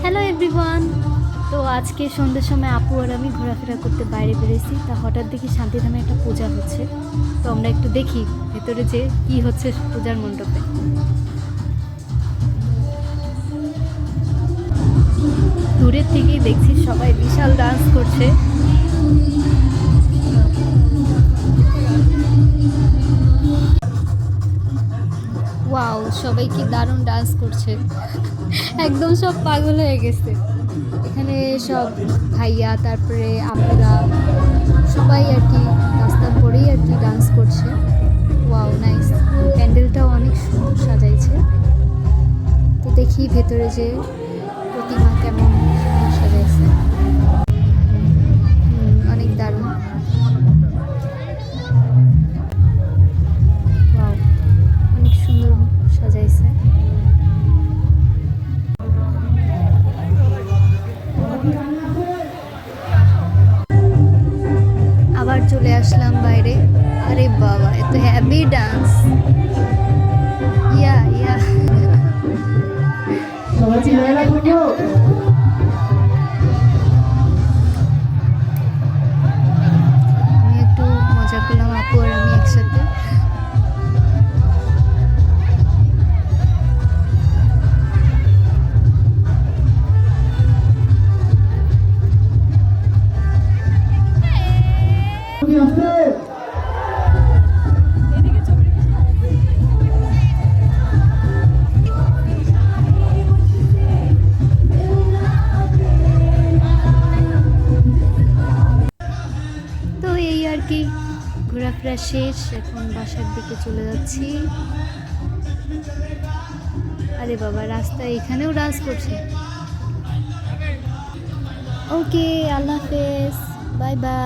Hello everyone. তো আজকে সন্ধ্যের সময় আপু আর আমি ঘোরাফেরা করতে বাইরে বেরিয়েছি। তা হঠাৎ দেখি শান্তিধামে একটা পূজা হচ্ছে। তো আমরা একটু দেখি ভেতরে যে কি হচ্ছে পূজার মণ্ডপে। দূরের থেকেই দেখছি সবাই বিশাল ডান্স করছে। ওয়াও, সবাই কি দারুণ ডান্স করছে, একদম সব পাগল হয়ে গেছে। এখানে সব ভাইয়া তারপরে আপুরা সবাই আর কি রাস্তা পরেই আর কি ডান্স করছে। ওয়াও নাইস, প্যান্ডেলটাও অনেক সুন্দর সাজাইছে। তো দেখি ভেতরে যে প্রতিমা কেমন সাজাইছে। অনেক দারুণ। ওয়াও, অনেক সুন্দর সাজাইছে। আবার চলে আসলাম বাইরে। আরে বাবা, এত হ্যাভি ডান্স। ইয়া ইয়া আমি একটু মজা করলাম, আপু আর আমি একসাথে। তো এই আর কি, ঘোরাফেরা শেষ, এখন বাসার দিকে চলে যাচ্ছি। আরে বাবা, রাস্তায় এখানেও ডান্স করছে। ওকে, আল্লাহ হাফেজ, বাই বাই।